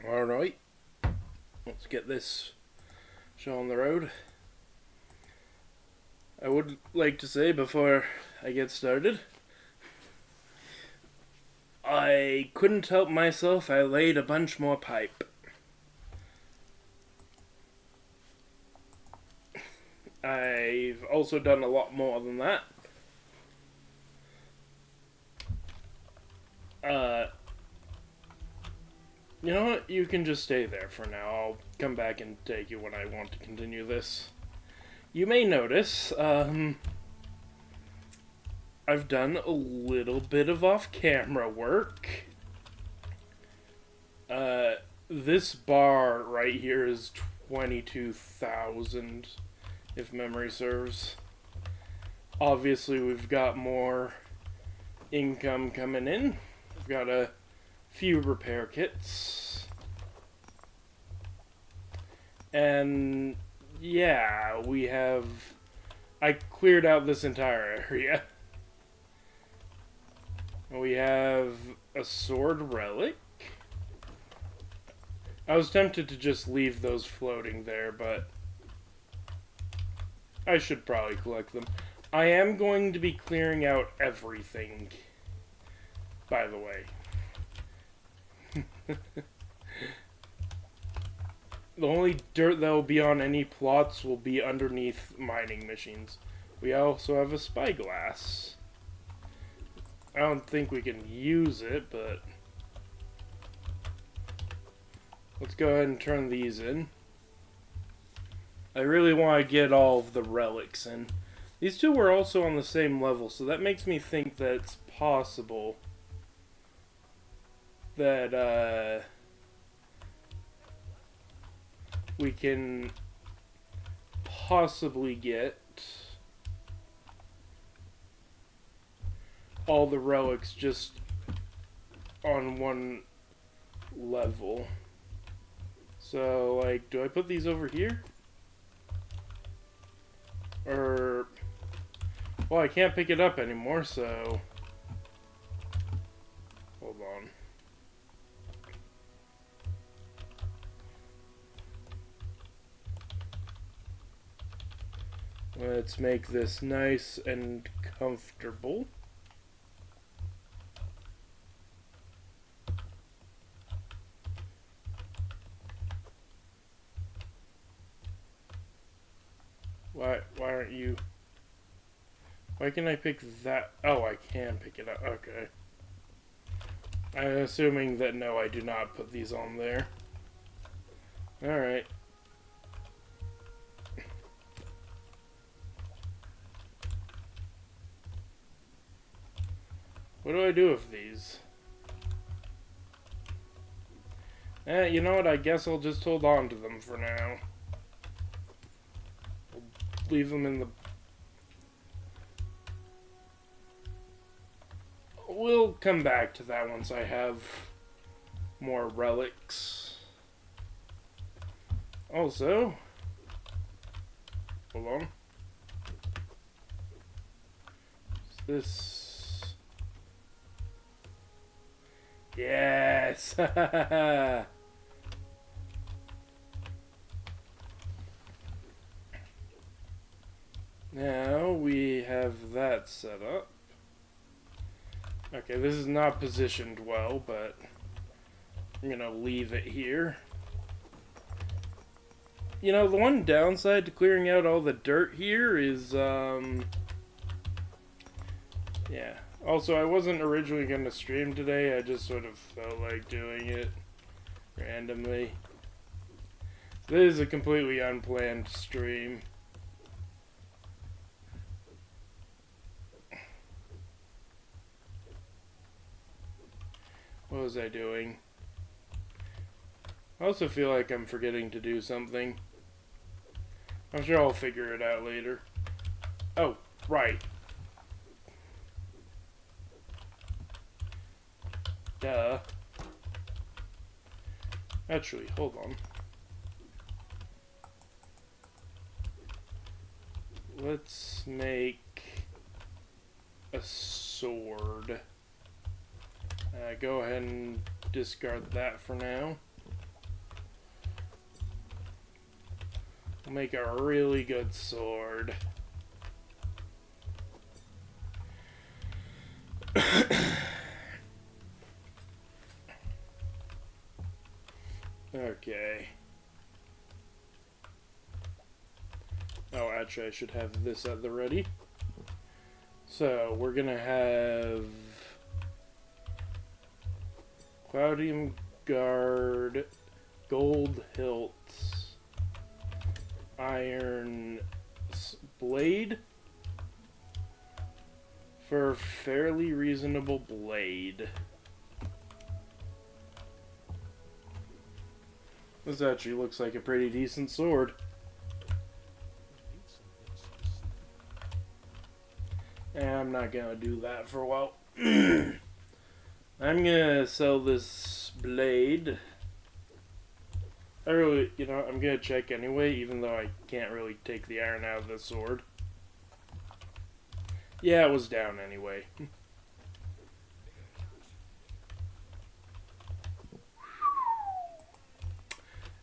Alright, let's get this show on the road. I would like to say before I get started, I couldn't help myself, I laid a bunch more pipe. I've also done a lot more than that. You know what? You can just stay there for now. I'll come back and take you when I want to continue this. You may notice, I've done a little bit of off-camera work. This bar right here is 22,000, if memory serves. Obviously, we've got more income coming in. We've got a few repair kits. And yeah, we have... I cleared out this entire area. We have a sword relic. I was tempted to just leave those floating there, but I should probably collect them. I am going to be clearing out everything, by the way. The only dirt that will be on any plots will be underneath mining machines. We also have a spyglass. I don't think we can use it, but let's go ahead and turn these in. I really want to get all of the relics in. These two were also on the same level, so that makes me think that it's possible that we can possibly get all the relics just on one level. So, like, do I put these over here? Or, well, I can't pick it up anymore, so hold on. Let's make this nice and comfortable. Why aren't you... Why can I pick that? Oh, I can pick it up. Okay. I'm assuming that no, I do not put these on there. Alright. What do I do with these? You know what? I guess I'll just hold on to them for now. I'll leave them in the... We'll come back to that once I have more relics. Also... Hold on. This... Yes! Now we have that set up. Okay, this is not positioned well, but I'm gonna leave it here. You know, the one downside to clearing out all the dirt here is, yeah. Also, I wasn't originally going to stream today, I just sort of felt like doing it randomly. This is a completely unplanned stream. What was I doing? I also feel like I'm forgetting to do something. I'm sure I'll figure it out later. Oh, right. Duh. Actually, hold on. Let's make a sword. Go ahead and discard that for now. We'll make a really good sword. Okay. Oh, actually, I should have this at the ready. So, we're gonna have Cloudium Guard, Gold Hilts, Iron Blade for a fairly reasonable blade. This actually looks like a pretty decent sword. And I'm not gonna do that for a while. I'm gonna sell this blade. I'm gonna check anyway, even though I can't really take the iron out of the sword. Yeah, it was down anyway.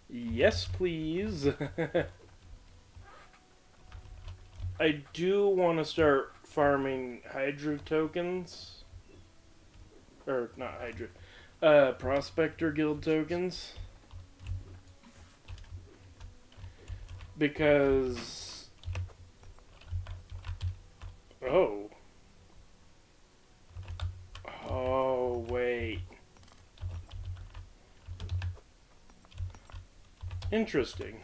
Yes, please. I do want to start farming Hydro tokens. Or, not Hydro. Prospector Guild tokens. Because... Oh. Oh, wait. Interesting.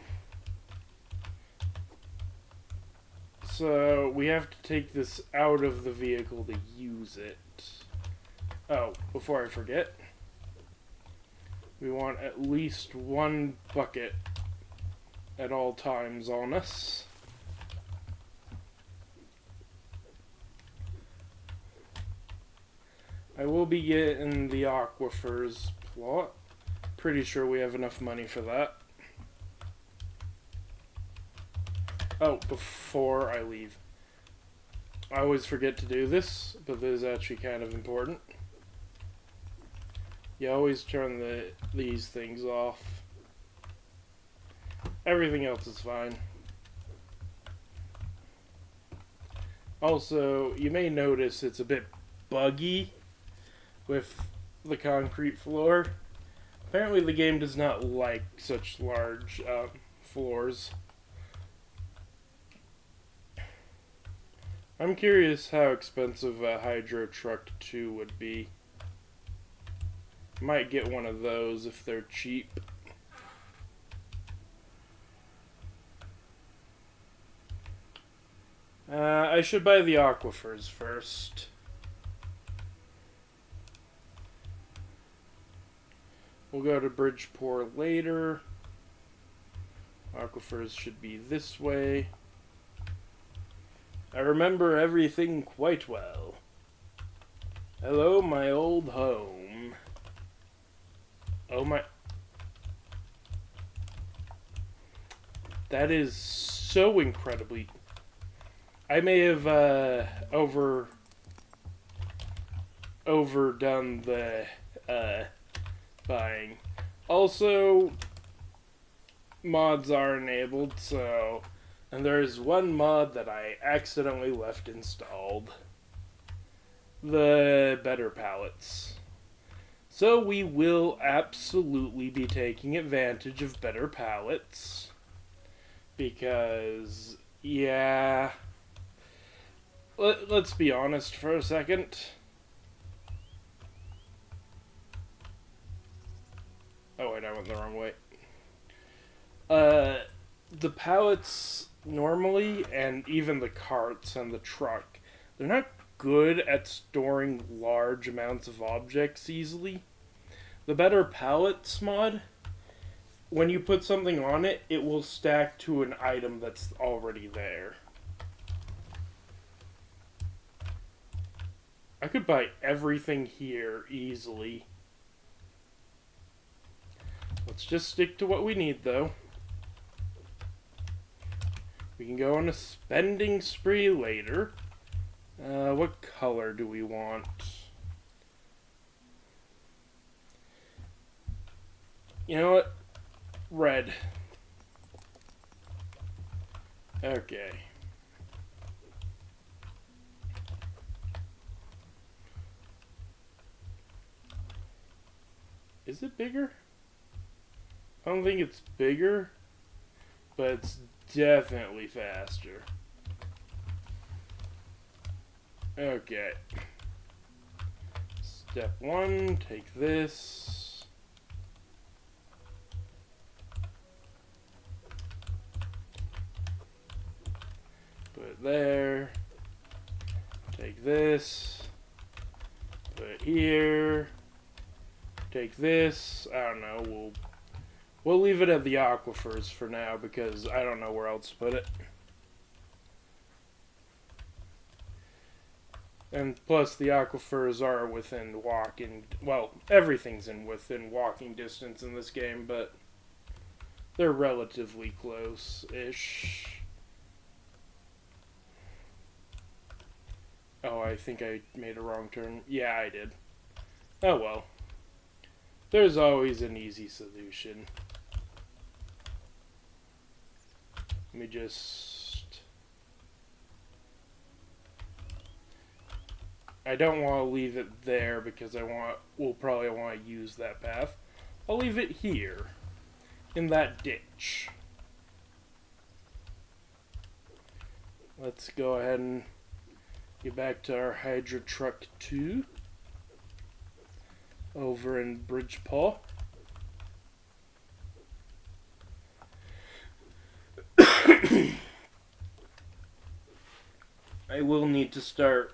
So, we have to take this out of the vehicle to use it. Oh, before I forget, we want at least one bucket at all times on us. I will be getting the Aquafers plot. Pretty sure we have enough money for that. Oh, before I leave. I always forget to do this, but this is actually kind of important. You always turn these things off. Everything else is fine. Also, you may notice it's a bit buggy with the concrete floor. Apparently the game does not like such large floors. I'm curious how expensive a Hydro Truck 2 would be. Might get one of those if they're cheap. I should buy the Aquafers first. We'll go to Bridgepoor later. Aquafers should be this way. I remember everything quite well. Hello, my old home. Oh my... That is so incredibly... I may have overdone the buying. Also, mods are enabled, so... And there's one mod that I accidentally left installed. The better pallets. So we will absolutely be taking advantage of better pallets. Because, yeah... Let's be honest for a second. Oh wait, I went the wrong way. The pallets normally, and even the carts and the truck, they're not good at storing large amounts of objects easily. The better pallets mod, when you put something on it, it will stack to an item that's already there. I could buy everything here easily. Let's just stick to what we need, though. We can go on a spending spree later. What color do we want? You know what? Red. Okay. Is it bigger? I don't think it's bigger, but it's definitely faster. Okay. Step 1, take this. Put it there. Take this. Put it here. Take this. I don't know. We'll leave it at the Aquafers for now because I don't know where else to put it. And plus, the Aquafers are within walking... Well, everything's within walking distance in this game, but they're relatively close-ish. Oh, I think I made a wrong turn. Yeah, I did. Oh well. There's always an easy solution. Let me just... I don't want to leave it there because we'll probably want to use that path. I'll leave it here, in that ditch. Let's go ahead and get back to our Hydro Truck 2 over in Bridgepoor. I will need to start.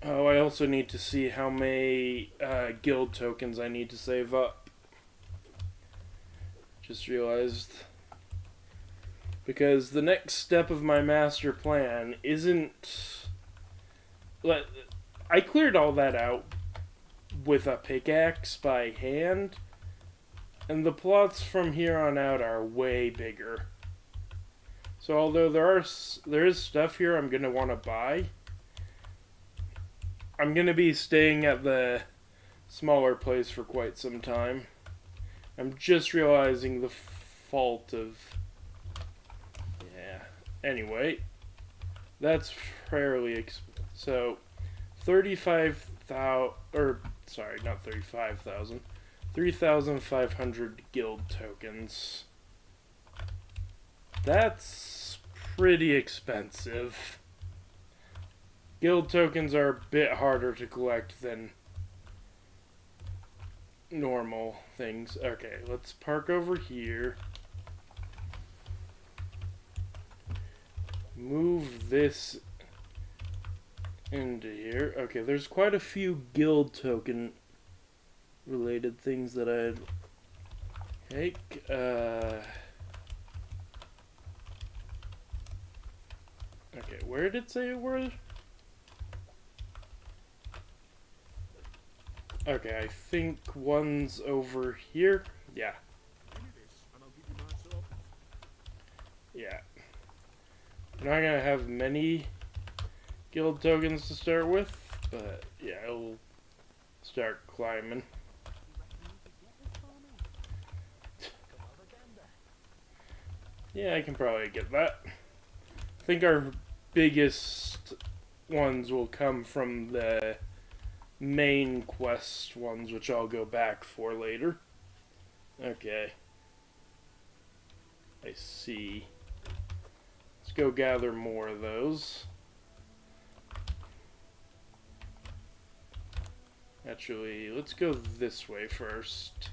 Oh, I also need to see how many guild tokens I need to save up. Just realized. Because the next step of my master plan isn't... I cleared all that out with a pickaxe by hand. And the plots from here on out are way bigger. So although there is stuff here I'm going to want to buy, I'm going to be staying at the smaller place for quite some time. I'm just realizing the fault of... Yeah. Anyway, that's fairly... So, 35,000... Or, sorry, not 35,000. 3,500 guild tokens. That's pretty expensive. Guild tokens are a bit harder to collect than normal things. Okay, let's park over here. Move this into here. Okay, there's quite a few guild token related things that I'd take. Okay, where did it say it was? Okay, I think one's over here. Yeah. Yeah. I'm not gonna have many guild tokens to start with, but yeah, I'll start climbing. Yeah, I can probably get that. I think our biggest ones will come from the main quest ones, which I'll go back for later. Okay. I see. Let's go gather more of those. Actually, let's go this way first.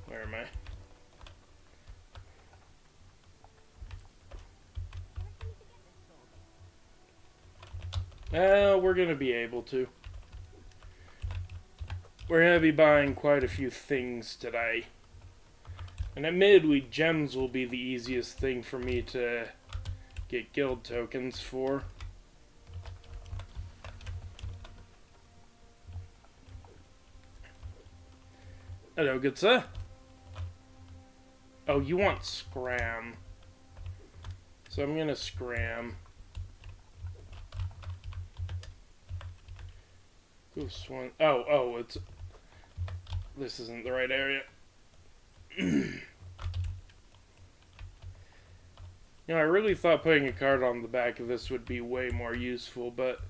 Where am I? We're gonna be able to. We're gonna be buying quite a few things today. And admittedly, gems will be the easiest thing for me to get guild tokens for. Hello, good sir. Oh, you want scram. So I'm gonna scram. This one. Oh, it's. This isn't the right area. You know, I really thought putting a card on the back of this would be way more useful, but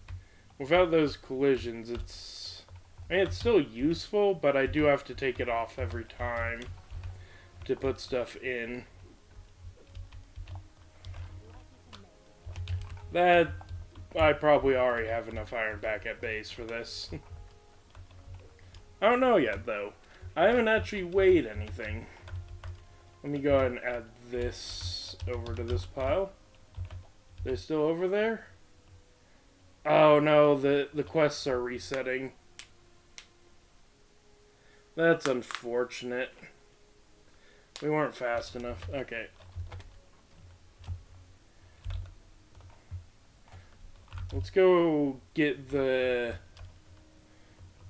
without those collisions, it's... I mean, it's still useful, but I do have to take it off every time to put stuff in. That... I probably already have enough iron back at base for this. I don't know yet, though. I haven't actually weighed anything. Let me go ahead and add this over to this pile. They're still over there? Oh no, the quests are resetting. That's unfortunate. We weren't fast enough. Okay. Let's go get the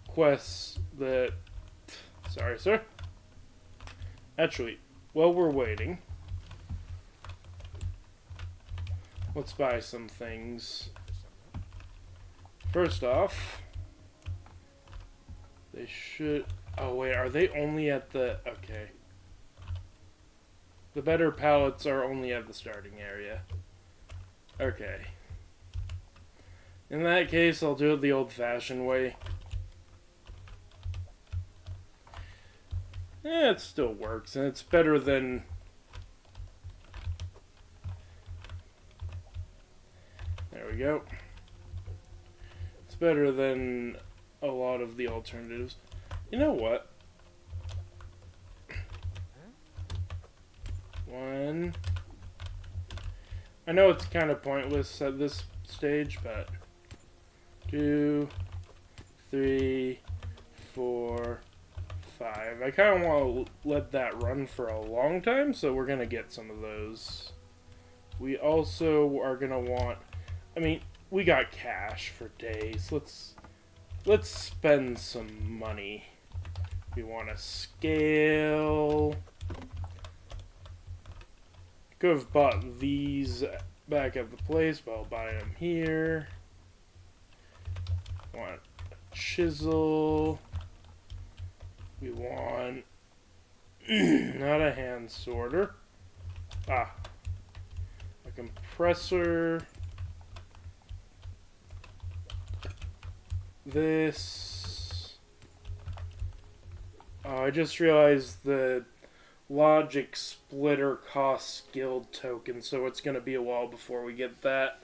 quests that... Sorry, sir. Actually, while we're waiting, let's buy some things. First off, they should... Oh wait, are they only at the... Okay. The better pallets are only at the starting area. Okay. In that case, I'll do it the old-fashioned way. Yeah, it still works, and it's better than... There we go. It's better than a lot of the alternatives. You know what? One. I know it's kind of pointless at this stage, but 2, 3, 4, 5. I kind of want to let that run for a long time, so we're going to get some of those. We also are going to want... I mean, we got cash for days. Let's spend some money. We want to scale... Could have bought these back at the place, but I'll buy them here. Want a chisel. We want not a hand sorter. A compressor. This. Oh, I just realized the logic splitter costs guild tokens, so it's going to be a while before we get that.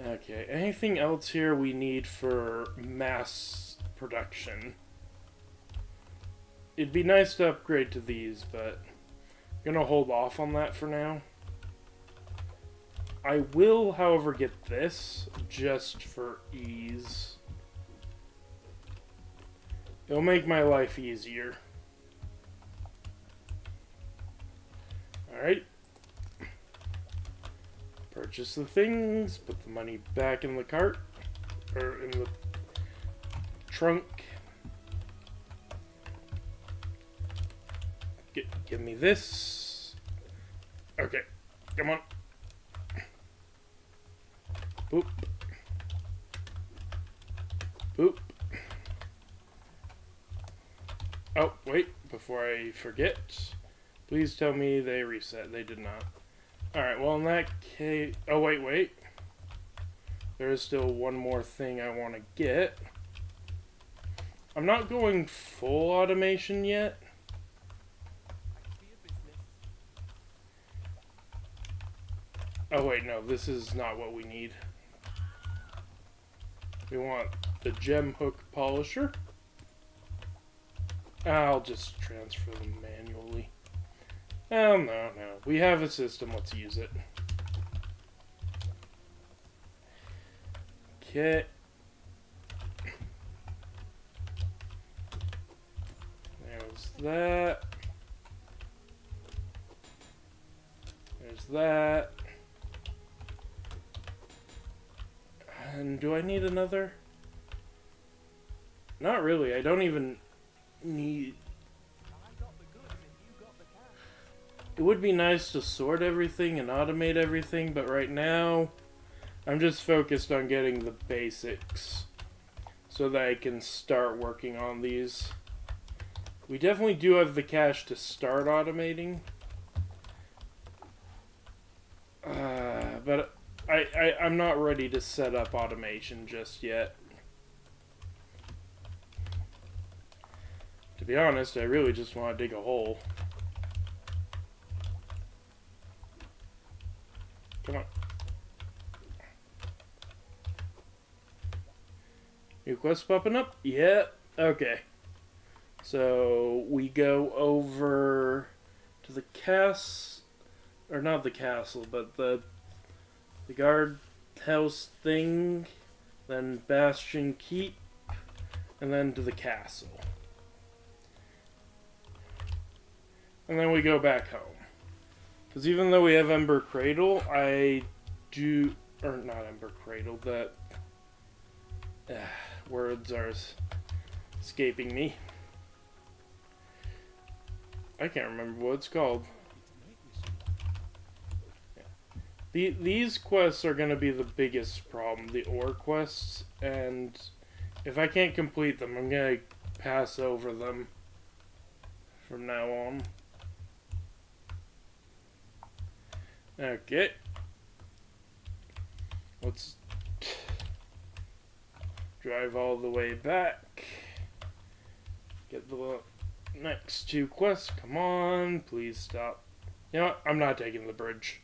Okay, anything else here we need for mass production? It'd be nice to upgrade to these, but I'm going to hold off on that for now. I will, however, get this just for ease. It'll make my life easier. Alright. Purchase the things, put the money back in the cart, or in the trunk. Give me this. Okay, come on. Boop. Boop. Oh, wait, before I forget, please tell me they reset. They did not. Alright, well in that case... Oh, wait. There is still one more thing I want to get. I'm not going full automation yet. Oh wait, no, this is not what we need. We want the gem hook polisher. I'll just transfer them manually. Oh, no. We have a system, let's use it. Okay. There's that. There's that. And do I need another? Not really, I don't even need... It would be nice to sort everything and automate everything, but right now I'm just focused on getting the basics so that I can start working on these. We definitely do have the cash to start automating. But I'm not ready to set up automation just yet. To be honest, I really just want to dig a hole. Come on. New quest popping up? Yeah. Okay. So we go over to the castle, or not the castle, but the guard house thing, then Bastion Keep, and then to the castle. And then we go back home. Because even though we have Ember Cradle, I do... Or not Ember Cradle, that... words are escaping me. I can't remember what it's called. Yeah. These quests are going to be the biggest problem, the ore quests, and if I can't complete them, I'm going to pass over them from now on. Okay. Let's drive all the way back. Get the next two quests. Come on, please stop. You know what? I'm not taking the bridge.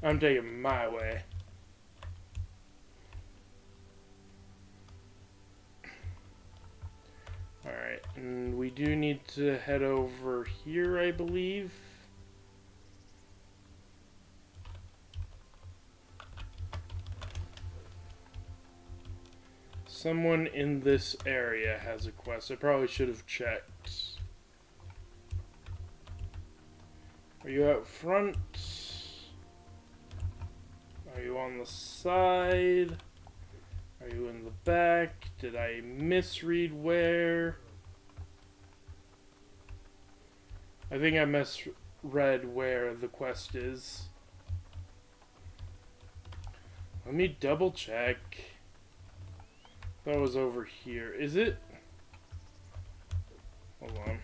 I'm taking my way. Alright, and we do need to head over here, I believe. Someone in this area has a quest. I probably should have checked. Are you out front? Are you on the side? Are you in the back? Did I misread where? I think I misread where the quest is. Let me double check. That was over here. Is it? Hold on.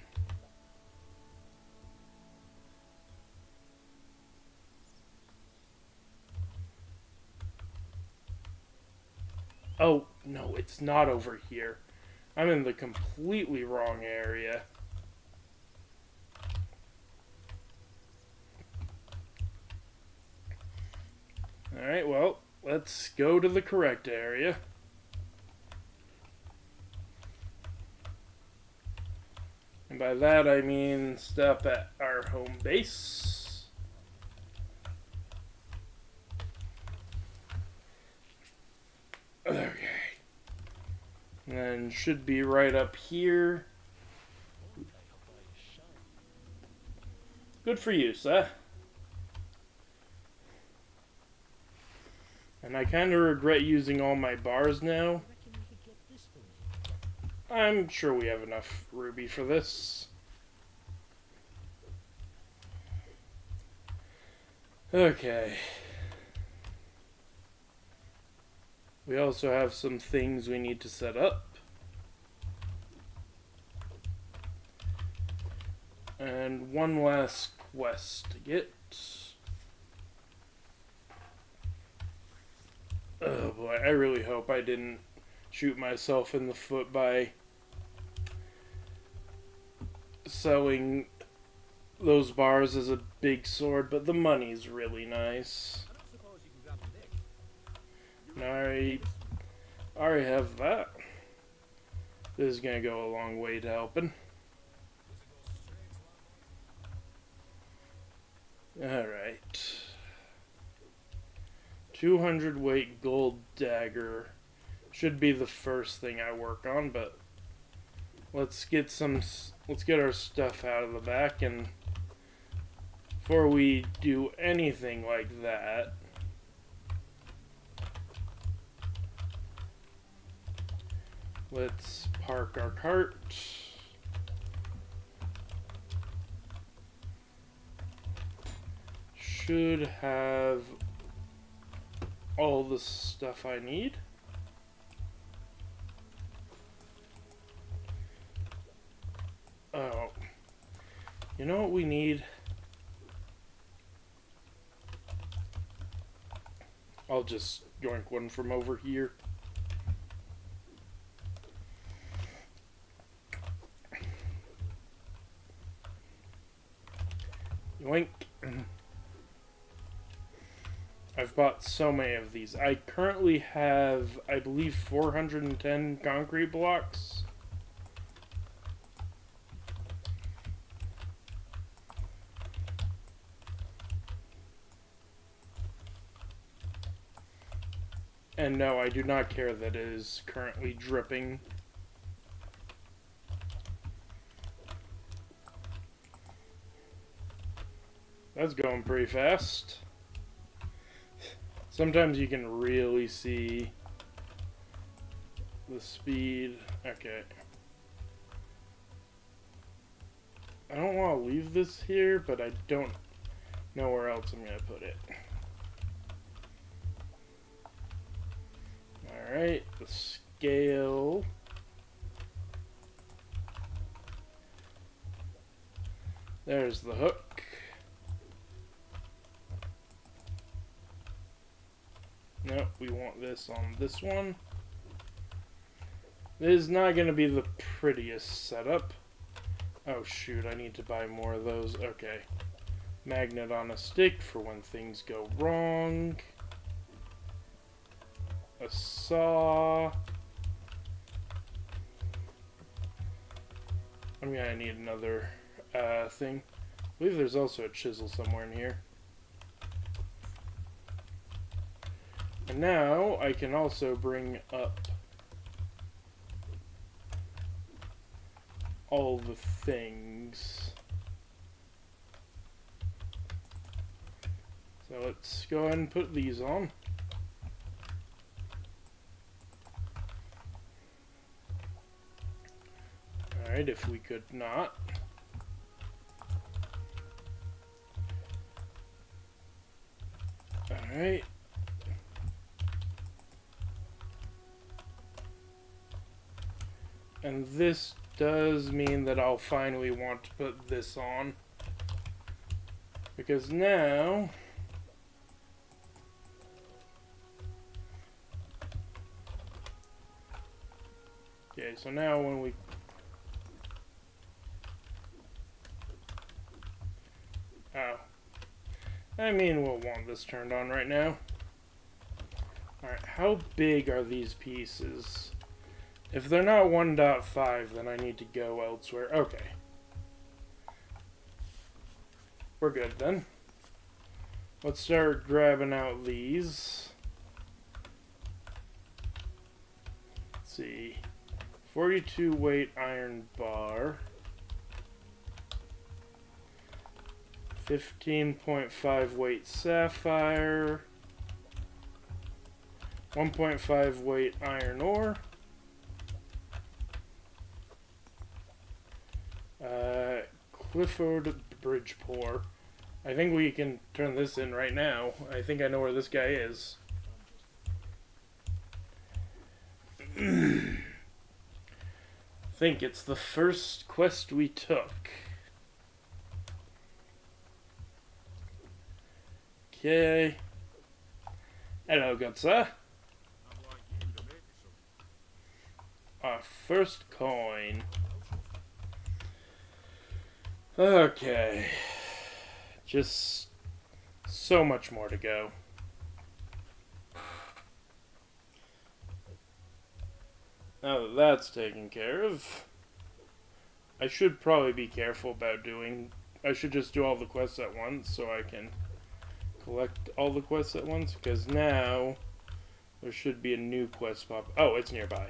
Oh, no, it's not over here. I'm in the completely wrong area. Alright, well, let's go to the correct area. And by that I mean stop at our home base. Okay. And then should be right up here. Good for you, sir. And I kind of regret using all my bars now. I'm sure we have enough ruby for this. Okay. We also have some things we need to set up. And one last quest to get. Oh boy, I really hope I didn't shoot myself in the foot by selling those bars as a big sword, but the money's really nice. I already have that. This is gonna go a long way to helping. Alright. 200 weight gold dagger should be the first thing I work on, but let's get our stuff out of the back, and before we do anything like that, let's park our cart. Should have all the stuff I need. Oh. You know what we need? I'll just yoink one from over here. Yoink. I've bought so many of these. I currently have, I believe, 410 concrete blocks. And no, I do not care that it is currently dripping. That's going pretty fast. Sometimes you can really see the speed. Okay. I don't want to leave this here, but I don't know where else I'm going to put it. Alright, the scale. There's the hook. Nope, we want this on this one. This is not going to be the prettiest setup. Oh shoot, I need to buy more of those. Okay. Magnet on a stick for when things go wrong. A saw. I'm gonna need another thing. I believe there's also a chisel somewhere in here. And now I can also bring up all the things. So let's go ahead and put these on. Alright, if we could not. Alright. And this does mean that I'll finally want to put this on. Because now... Okay, so now when we... Oh. I mean, we'll want this turned on right now. Alright, how big are these pieces? If they're not 1.5, then I need to go elsewhere. Okay. We're good then. Let's start grabbing out these. Let's see. 42 weight iron bar. 15.5 weight sapphire. 1.5 weight iron ore. Clifford Bridgepoor. I think we can turn this in right now. I think I know where this guy is. I think it's the first quest we took. Okay. Hello, good sir. Our first coin. Okay. Just so much more to go. Now that that's taken care of, I should probably be careful about doing... I should just do all the quests at once so I can collect all the quests at once, because now there should be a new quest pop. Oh, it's nearby.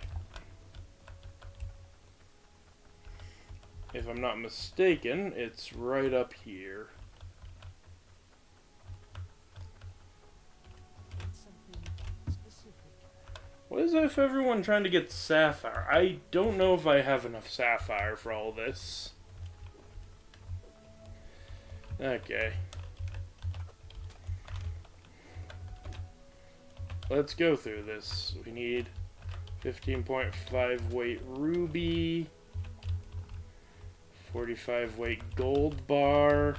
If I'm not mistaken, it's right up here. What is it with everyone trying to get sapphire? I don't know if I have enough sapphire for all this. Okay. let's go through this. We need 15.5 weight ruby, 45 weight gold bar,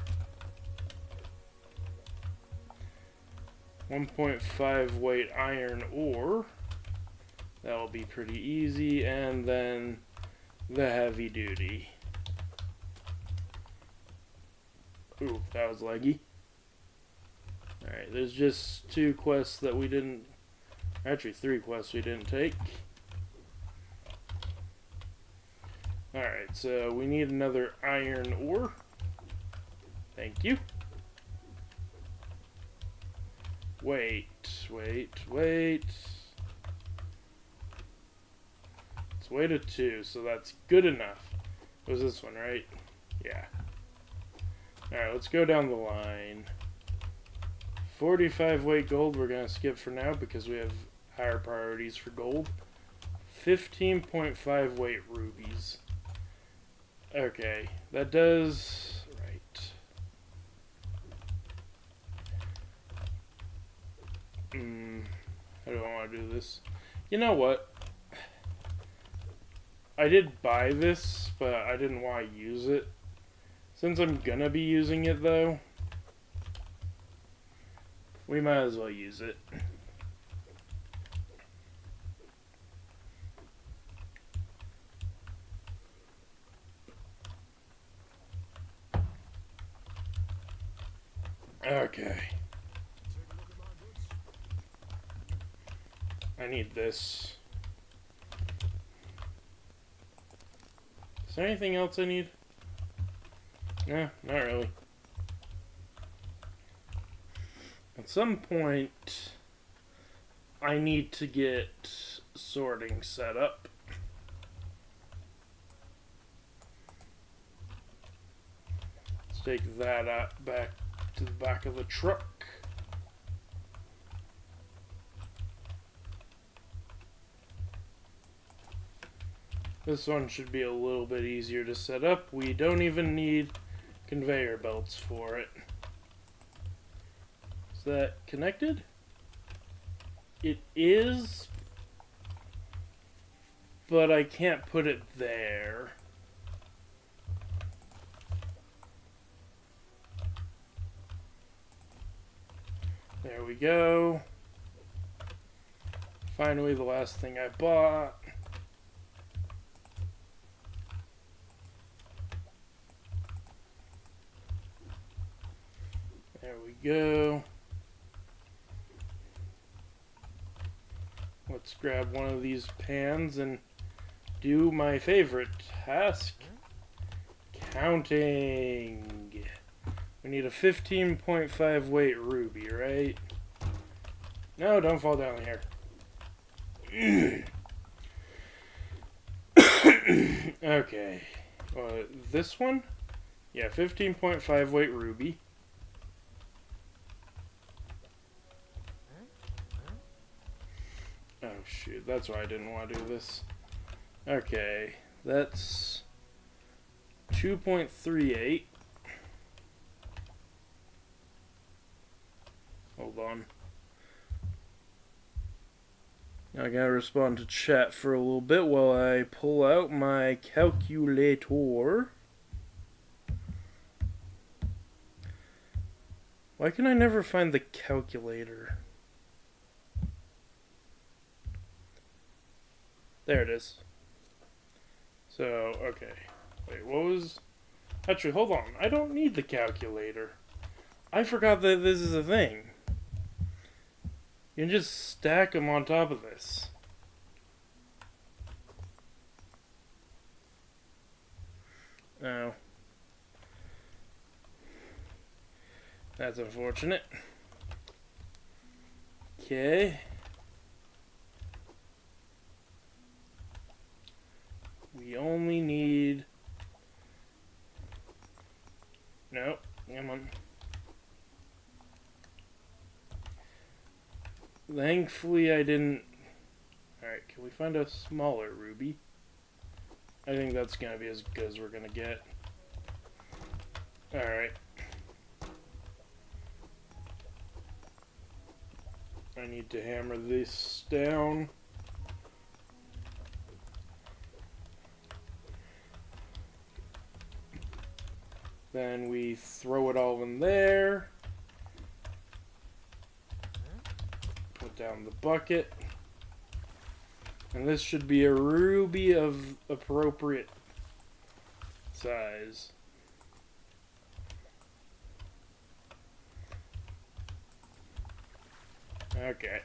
1.5 weight iron ore. That'll be pretty easy, and then the heavy duty. Ooh, that was laggy. Alright, there's just 2 quests that we didn't... Actually, 3 quests we didn't take. Alright, so we need another iron ore. Thank you. Wait. It's weight of 2, so that's good enough. It was this one, right? Yeah. Alright, let's go down the line. 45 weight gold we're going to skip for now because we have higher priorities for gold. 15.5 weight rubies. Okay, that does... Right. How do I want to do this? You know what? I did buy this, but I didn't want to use it. Since I'm gonna be using it, though, we might as well use it. Okay. I need this. Is there anything else I need? No, not really. At some point, I need to get sorting set up. Let's take that out back to the back of the truck. This one should be a little bit easier to set up. We don't even need conveyor belts for it. Is that connected? It is, but I can't put it there. There we go. Finally, the last thing I bought. There we go. Let's grab one of these pans and do my favorite task. Counting. We need a 15.5 weight ruby, right? No, don't fall down here. Okay. This one? Yeah, 15.5 weight ruby. Oh shoot, that's why I didn't want to do this. Okay, that's 2.38. Hold on. Now I gotta respond to chat for a little bit while I pull out my calculator. Why can I never find the calculator? There it is. So, okay. Wait, what was... Actually, hold on. I don't need the calculator. I forgot that this is a thing. You can just stack them on top of this. Oh. That's unfortunate. Okay. We only need... No, come on. Thankfully I didn't... Alright, can we find a smaller ruby? I think that's gonna be as good as we're gonna get. Alright. I need to hammer this down. Then we throw it all in there. Put down the bucket. And this should be a ruby of appropriate size. Okay.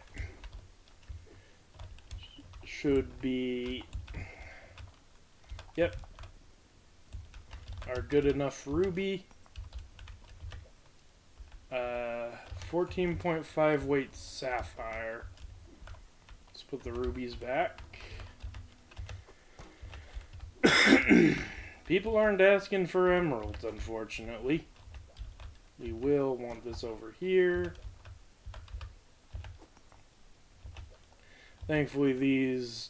Should be... Yep. Our good enough ruby. 14.5 weight sapphire. Let's put the rubies back. People aren't asking for emeralds, unfortunately. We will want this over here. Thankfully, these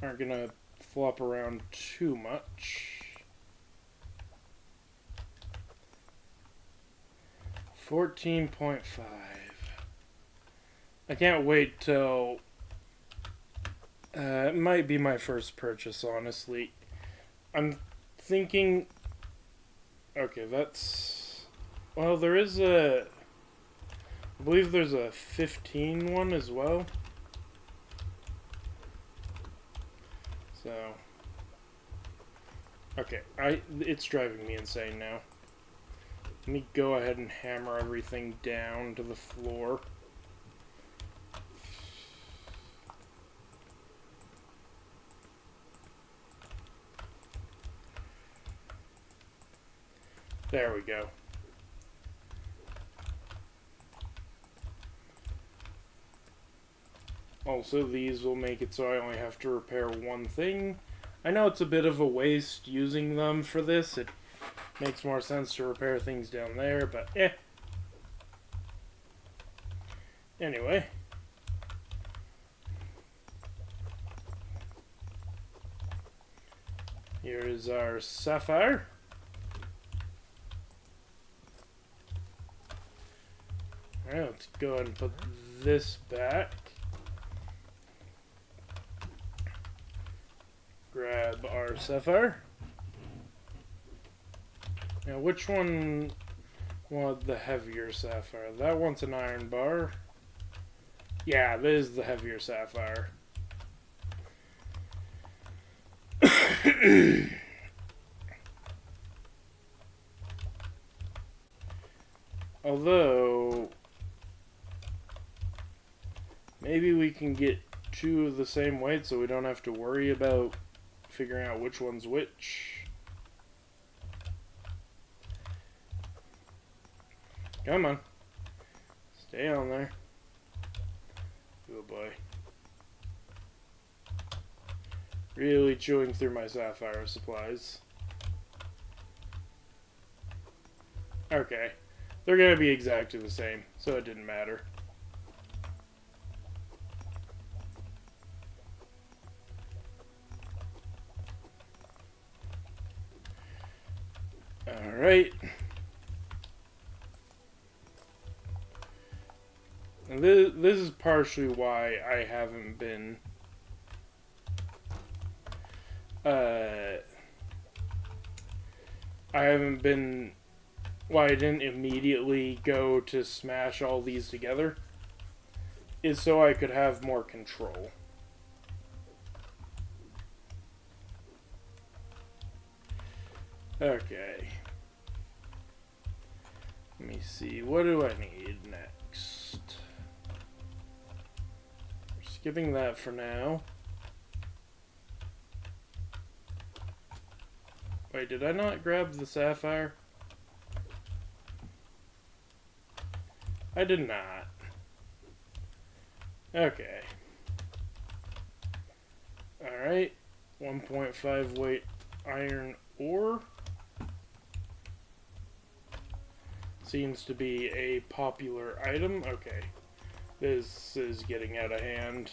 aren't going to flop around too much. 14.5. I can't wait till... it might be my first purchase, honestly. I'm thinking... Okay, that's... Well, there is a... I believe there's a 15 one as well. So... Okay, it's driving me insane now. Let me go ahead and hammer everything down to the floor. There we go. Also, these will make it so I only have to repair one thing. I know it's a bit of a waste using them for this. It makes more sense to repair things down there, but eh. Anyway. Here is our sapphire. Alright, let's go ahead and put this back. Grab our sapphire. Now, which one wanted the heavier sapphire? That one's an iron bar. Yeah, this is the heavier sapphire. Although, maybe we can get two of the same weight so we don't have to worry about figuring out which one's which. Come on. Stay on there. Good boy. Really chewing through my sapphire supplies. Okay. They're going to be exactly the same, so it didn't matter. Alright. And this is partially why I haven't been why I didn't immediately go to smash all these together, is so I could have more control. Okay. Let me see, what do I need next? We're skipping that for now. Wait, did I not grab the sapphire? I did not. Okay. Alright. 1.5 weight iron ore. Seems to be a popular item. Okay. This is getting out of hand.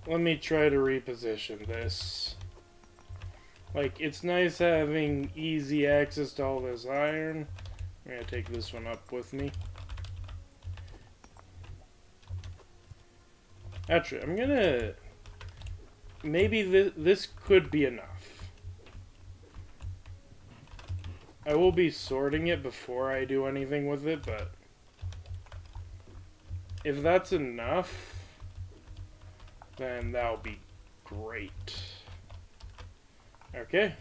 Let me try to reposition this. Like, it's nice having easy access to all this iron. I'm gonna take this one up with me. Actually, I'm gonna... Maybe this could be enough. I will be sorting it before I do anything with it, but... If that's enough, then that'll be great. Okay.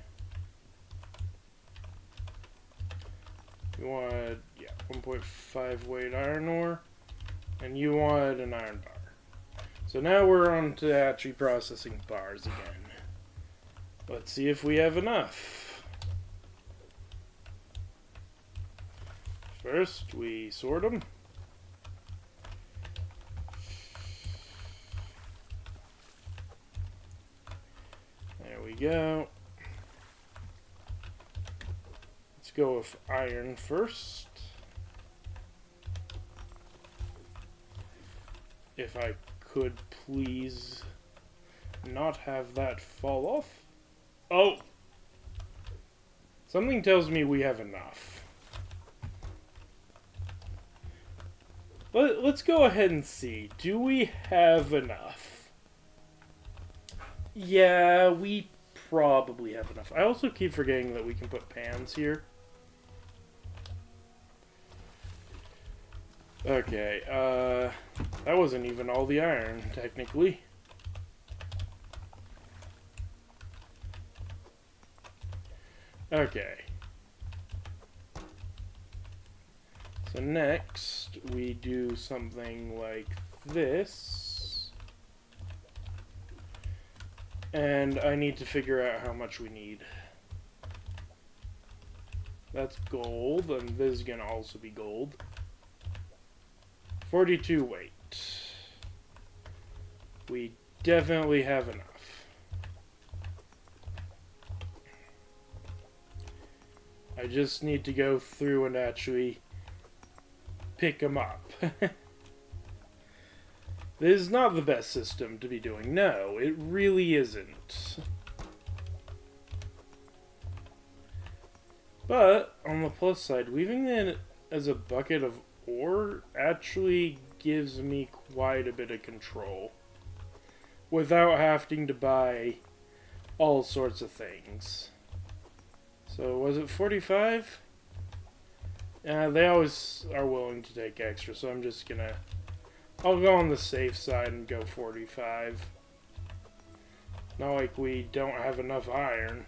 You wanted, yeah, 1.5 weight iron ore, and you wanted an iron bar. So now we're on to actually processing bars again. Let's see if we have enough. First, we sort them. There we go. Let's go with iron first. If I could please not have that fall off. Oh! Something tells me we have enough. Let's go ahead and see. Do we have enough? Yeah, we probably have enough. I also keep forgetting that we can put pans here. Okay, that wasn't even all the iron, technically. Okay. So next, we do something like this. And I need to figure out how much we need. That's gold, and this is gonna also be gold. 42 weight. We definitely have enough. I just need to go through and actually pick them up. This is not the best system to be doing. No, it really isn't. But, on the plus side, weaving it as a bucket of ore actually gives me quite a bit of control without having to buy all sorts of things. So was it 45? Yeah, they always are willing to take extra, so I'm just gonna... I'll go on the safe side and go 45. Not like we don't have enough iron.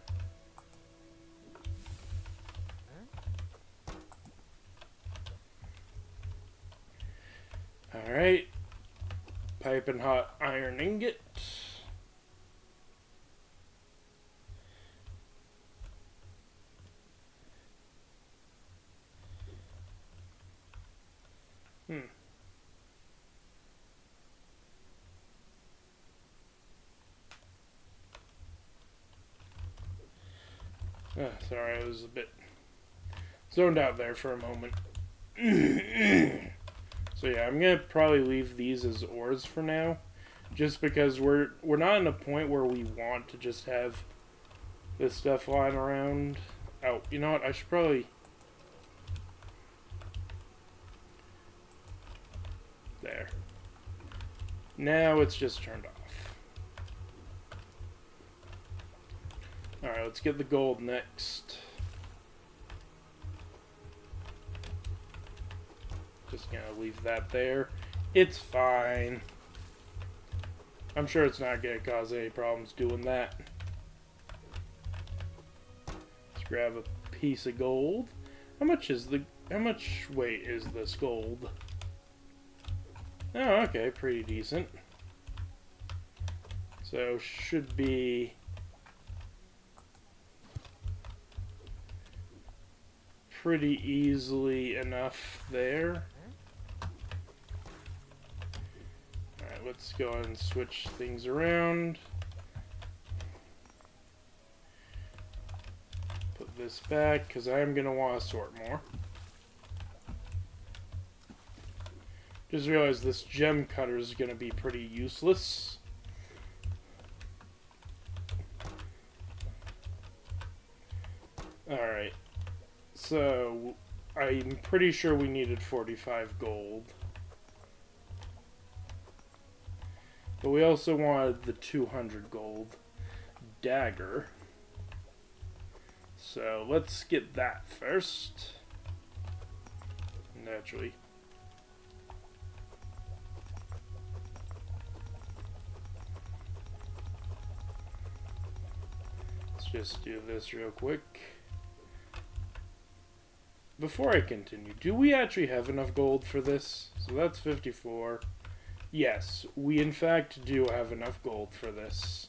Alright. Piping hot iron ingot. Sorry, I was a bit zoned out there for a moment. So yeah, I'm gonna probably leave these as ores for now, just because we're not in a point where we want to just have this stuff lying around. Oh, you know what? I should probably... There. Now it's just turned off. Alright, let's get the gold next. Just gonna leave that there. It's fine. I'm sure it's not gonna cause any problems doing that. Let's grab a piece of gold. How much weight is this gold? Oh, okay, pretty decent. So should be pretty easily enough there. Alright, let's go ahead and switch things around. Put this back, because I'm going to want to sort more. Just realized this gem cutter is going to be pretty useless. Alright. So, I'm pretty sure we needed 45 gold. But we also wanted the 200 gold dagger. So, let's get that first. Naturally. Let's just do this real quick. Before I continue, do we actually have enough gold for this? So that's 54. Yes, we in fact do have enough gold for this.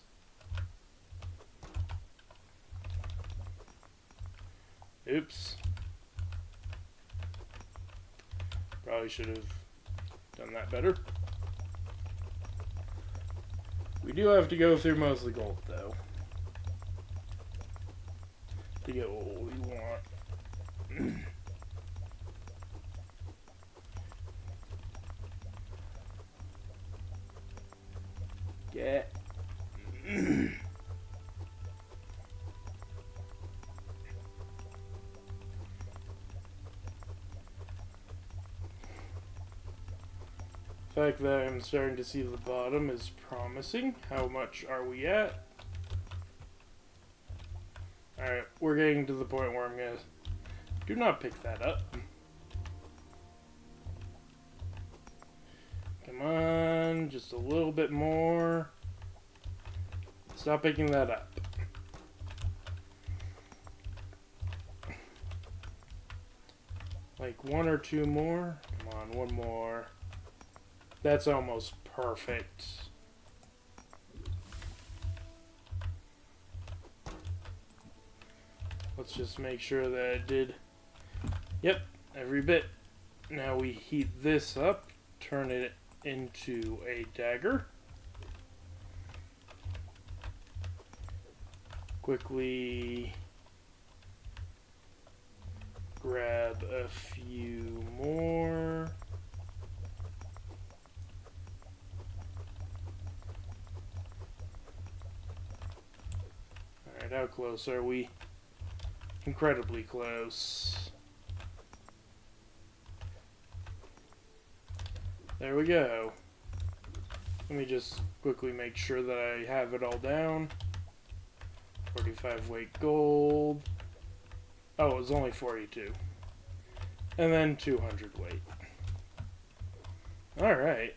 Oops. Probably should have done that better. We do have to go through most of the gold, though, to get what we want. Get. The fact that I'm starting to see the bottom is promising. How much are we at? Alright, we're getting to the point where I'm gonna... Do not pick that up. Come on, just a little bit more. Stop picking that up. Like one or two more. Come on, one more. That's almost perfect. Let's just make sure that it did. Yep, every bit. Now we heat this up, turn it into a dagger. Quickly grab a few more. Alright, how close are we? Incredibly close. There we go. Let me just quickly make sure that I have it all down. 45 weight gold. Oh, it was only 42. And then 200 weight. Alright.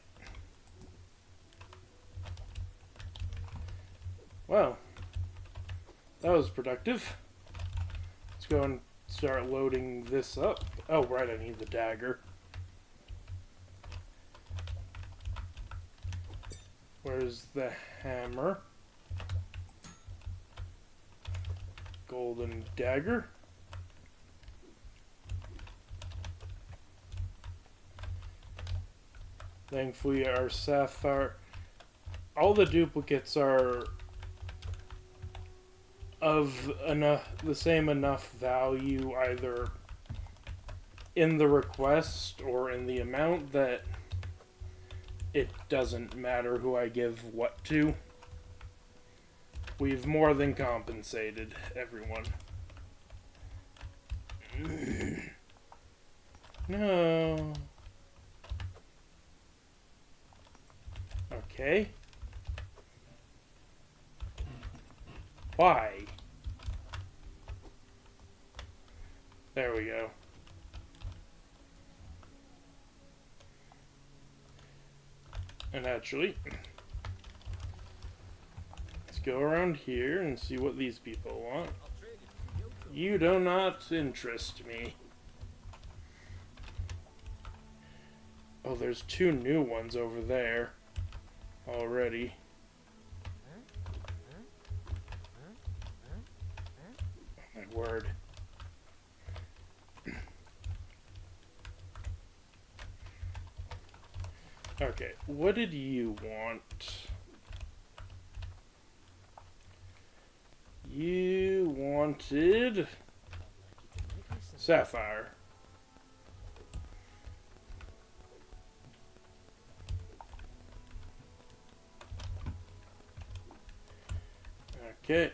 Well, that was productive. Let's go and start loading this up. Oh, right, I need the dagger. Where's the hammer? Golden dagger. Thankfully, our sapphire... All the duplicates are of the same enough value, either in the request or in the amount, that it doesn't matter who I give what to. We've more than compensated everyone. No. Okay. Why? There we go. And actually, let's go around here and see what these people want. You do not interest me. Oh, there's two new ones over there already. Oh, my word. Okay, what did you want? You wanted sapphire. Okay.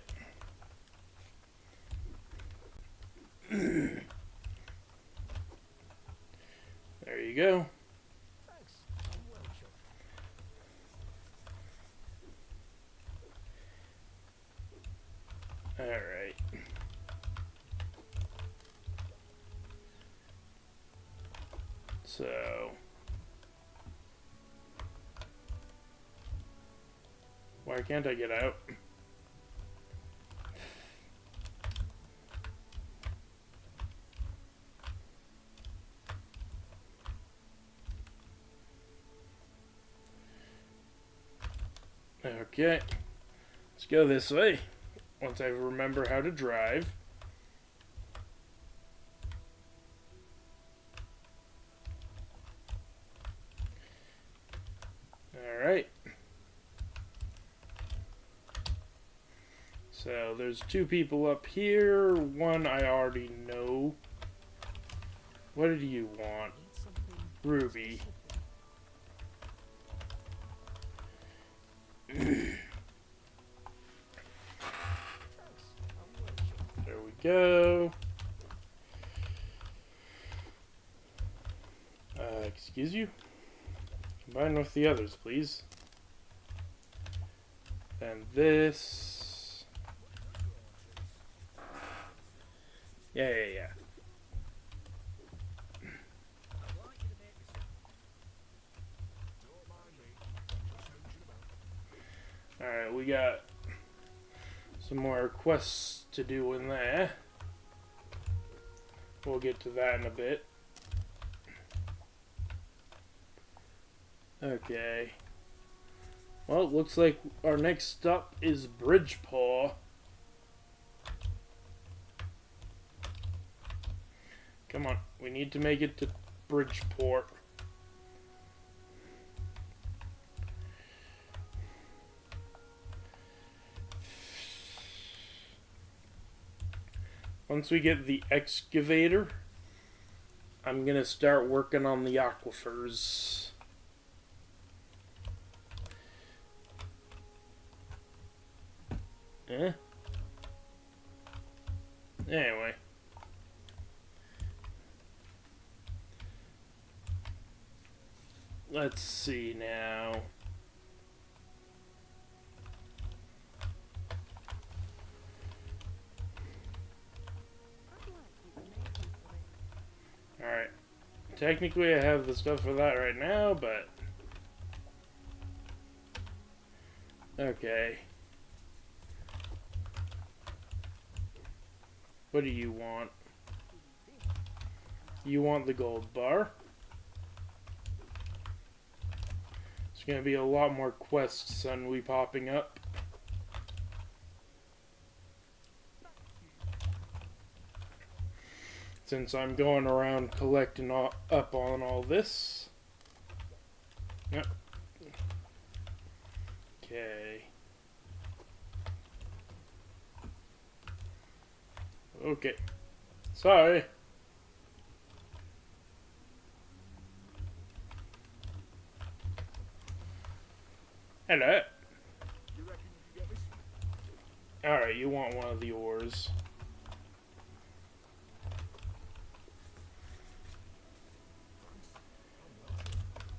So, why can't I get out? Okay, let's go this way. Once I remember how to drive. Alright. So there's two people up here. One I already know. What did you want? Ruby. There we go. Excuse you? Combine with the others, please. And this. Yeah. Alright, we got some more quests to do in there. We'll get to that in a bit. Okay. Well, it looks like our next stop is Bridgepoor. Come on, we need to make it to Bridgeport. Once we get the excavator, I'm gonna start working on the aquifers. Anyway. Let's see now. Alright. Technically I have the stuff for that right now, but... Okay. What do you want? You want the gold bar? There's gonna be a lot more quests suddenly popping up. Since I'm going around collecting up on all this. Yep. Okay. Okay. Sorry. Hello. Alright, you want one of the ores.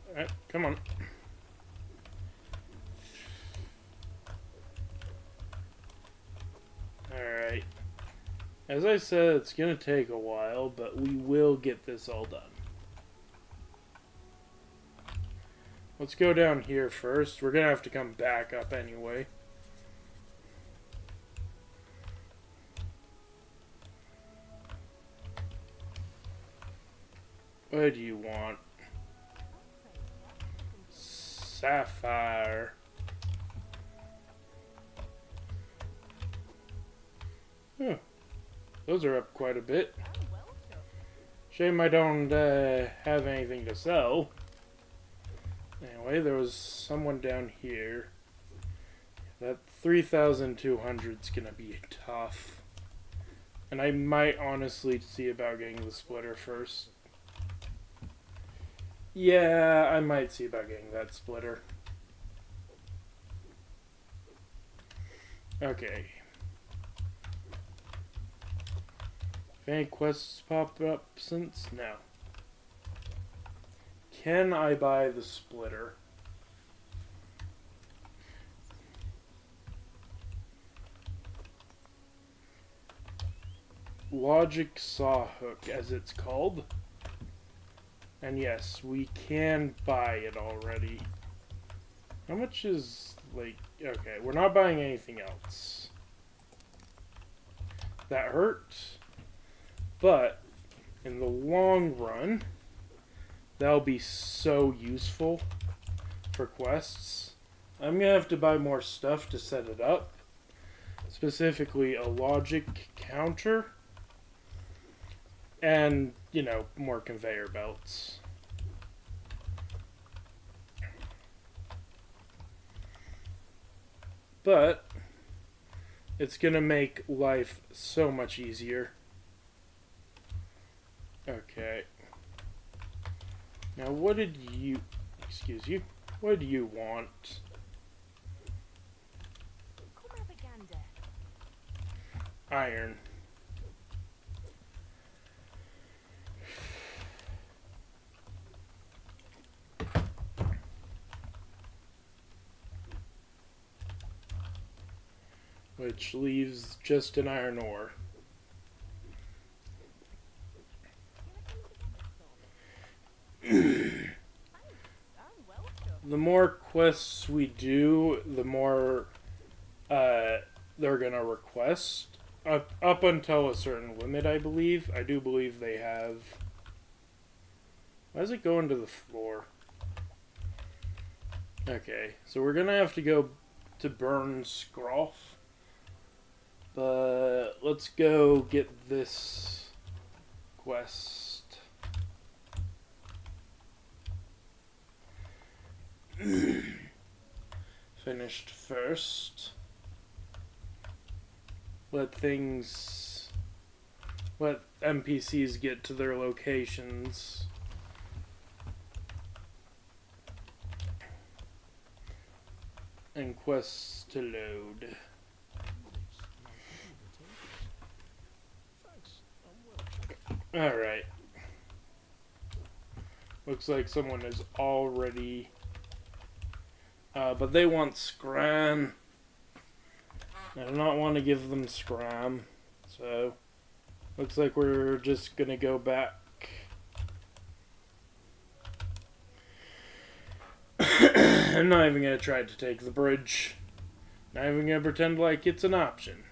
Alright, come on. Alright. As I said, it's gonna take a while, but we will get this all done. Let's go down here first. We're gonna have to come back up anyway. What do you want? Sapphire. Huh. Those are up quite a bit. Shame I don't have anything to sell. Anyway, there was someone down here. That 3,200 is gonna be tough. And I might honestly see about getting the splitter first. Yeah, I might see about getting that splitter. Okay. If any quests pop up since? No. Can I buy the splitter? Logic saw hook, as it's called. And yes, we can buy it already. How much is, like... Okay, we're not buying anything else. That hurt. But, in the long run, that'll be so useful for quests. I'm gonna have to buy more stuff to set it up. Specifically, a logic counter. And, you know, more conveyor belts. But it's gonna make life so much easier. Okay. Now what did you... Excuse you. What do you want? Iron. Which leaves just an iron ore. The more quests we do, the more they're gonna request. Up until a certain limit, I believe. I do believe they have... Why is it going to the floor? Okay, so we're gonna have to go to burn Scroff. But let's go get this quest. Finished first. Let NPCs get to their locations. And quests to load. Alright. Looks like someone is already... but they want Scram. I do not want to give them Scram. So, looks like we're just going to go back. I'm not even going to try to take the bridge. Not even going to pretend like it's an option.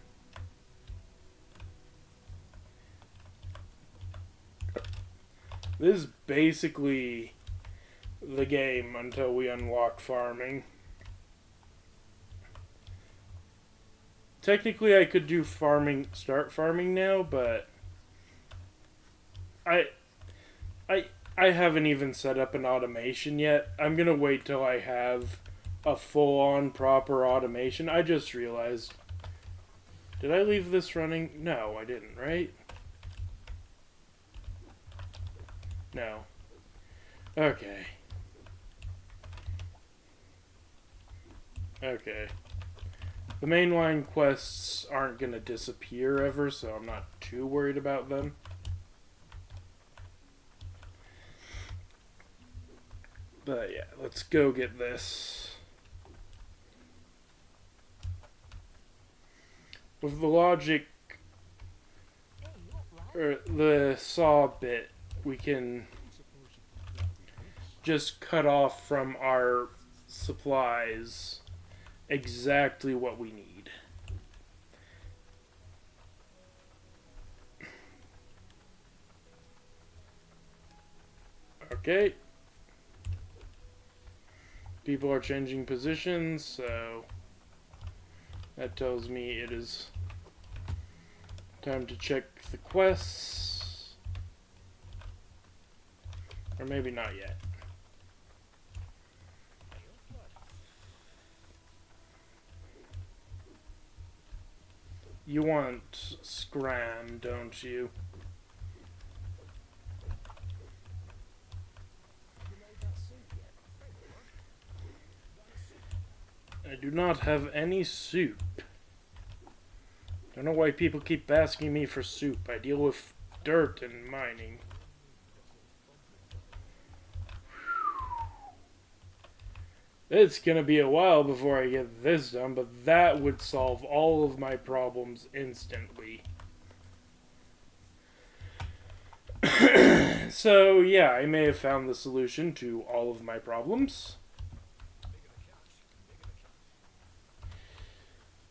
This is basically the game until we unlock farming. Technically, I could do farming, start farming now, but I haven't even set up an automation yet. I'm gonna wait till I have a full-on proper automation. I just realized, did I leave this running? No, I didn't, right? No. Okay. Okay. The mainline quests aren't going to disappear ever, so I'm not too worried about them. But yeah, let's go get this. With the logic, or the saw bit, we can just cut off from our supplies exactly what we need. Okay. People are changing positions, so that tells me it is time to check the quests. Or maybe not yet. You want Scram, don't you? I do not have any soup. Don't know why people keep asking me for soup. I deal with dirt and mining. It's gonna be a while before I get this done, but that would solve all of my problems instantly. So, yeah, I may have found the solution to all of my problems.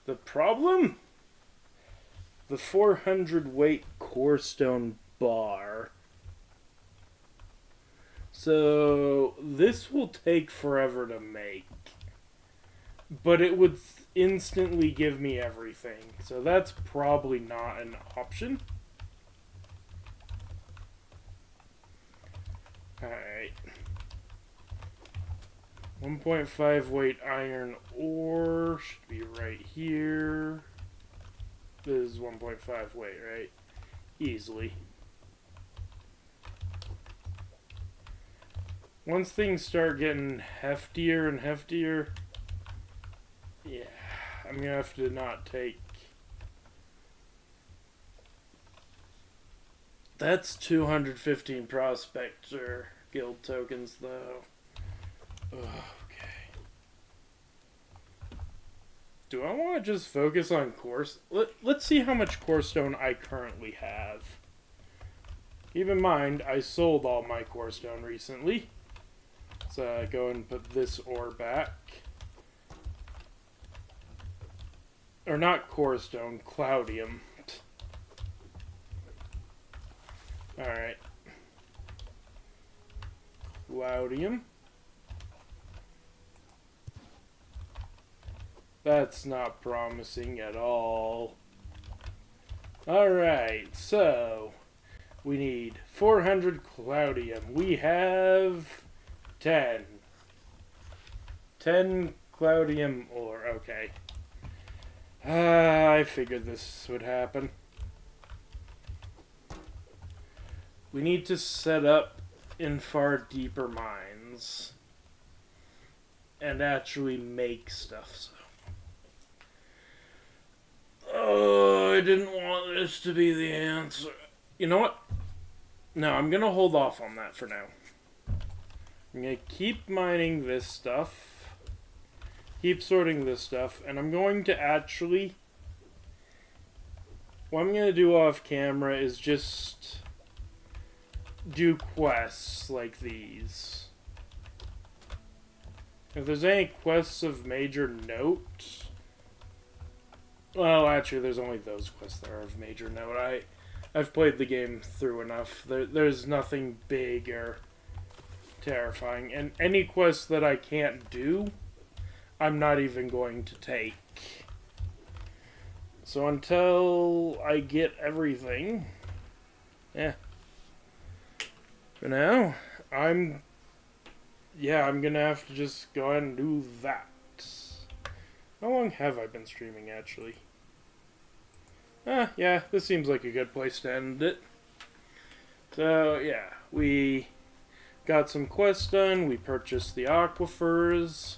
The problem? The 400 weight core stone bar. So, this will take forever to make. But it would instantly give me everything. So that's probably not an option. Alright. 1.5 weight iron ore should be right here. This is 1.5 weight, right? Easily. Once things start getting heftier and heftier, yeah, I'm gonna have to not take. That's 215 prospector guild tokens, though. Okay. Do I want to just focus on course? Let's see how much core stone I currently have. Keep in mind, I sold all my core stone recently. So I go and put this ore back. Or not core stone, cloudium. Alright. Cloudium. That's not promising at all. Alright, so we need 400 cloudium. We have 10. 10 cloudium ore, okay. I figured this would happen. We need to set up in far deeper mines and actually make stuff. So. Oh, I didn't want this to be the answer. You know what? No, I'm going to hold off on that for now. I'm going to keep mining this stuff. Keep sorting this stuff. And I'm going to actually... What I'm going to do off camera is just... do quests like these. If there's any quests of major note... Well, actually, there's only those quests that are of major note. I've played the game through enough. There's nothing big or terrifying. And any quest that I can't do, I'm not even going to take. So until I get everything... Yeah. For now, I'm gonna have to just go ahead and do that. How long have I been streaming, actually? Yeah, this seems like a good place to end it. So, yeah, we got some quests done, we purchased the Aquafers,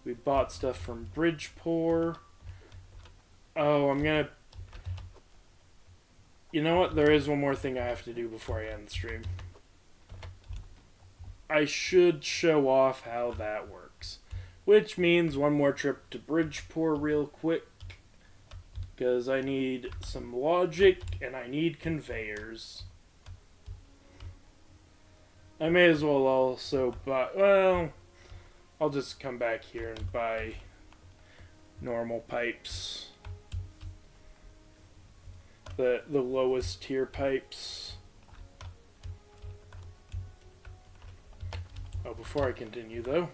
we bought stuff from Bridgepoor. Oh, I'm gonna... You know what? There is one more thing I have to do before I end the stream. I should show off how that works. Which means one more trip to Bridgepoor real quick. Because I need some logic and I need conveyors. I may as well also buy... Well, I'll just come back here and buy normal pipes. The lowest tier pipes. Oh, before I continue though.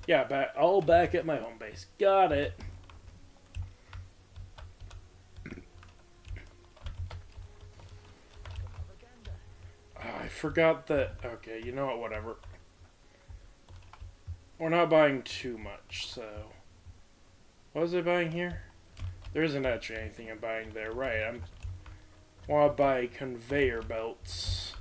Yeah, all back at my home base. Got it. Oh, I forgot that... Okay, you know what, whatever. We're not buying too much, so... What was I buying here? There isn't actually anything I'm buying there. Right, I want to buy conveyor belts.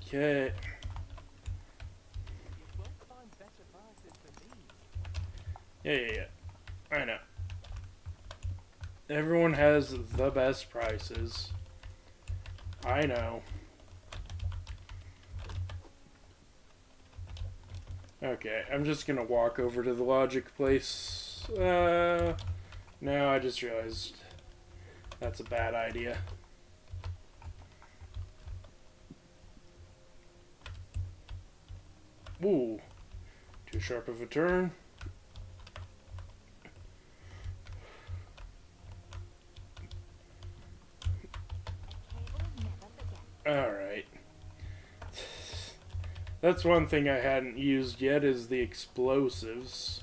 Okay. Yeah. I know. Everyone has the best prices. I know. Okay, I'm just gonna walk over to the logic place. No, I just realized that's a bad idea. Ooh, too sharp of a turn. Alright. That's one thing I hadn't used yet is the explosives.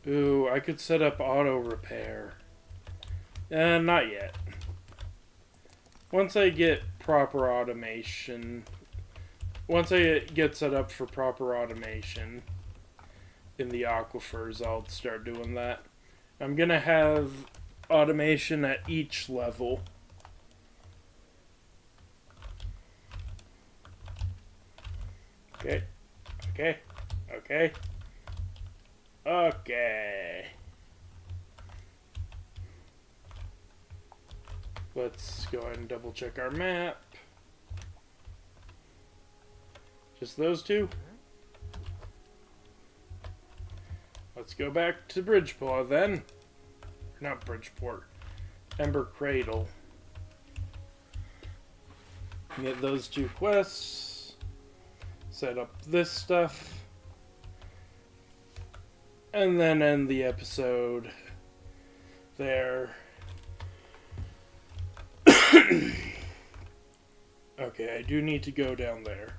Ooh, I could set up auto repair. Not yet. Once I get proper automation, once I get set up for proper automation in the Aquafers, I'll start doing that. I'm gonna have automation at each level. Okay, okay, okay, okay. Let's go ahead and double check our map. Just those two? Let's go back to Bridgepoor then. Not Bridgeport. Ember Cradle. Get those two quests. Set up this stuff. And then end the episode there. Okay, I do need to go down there.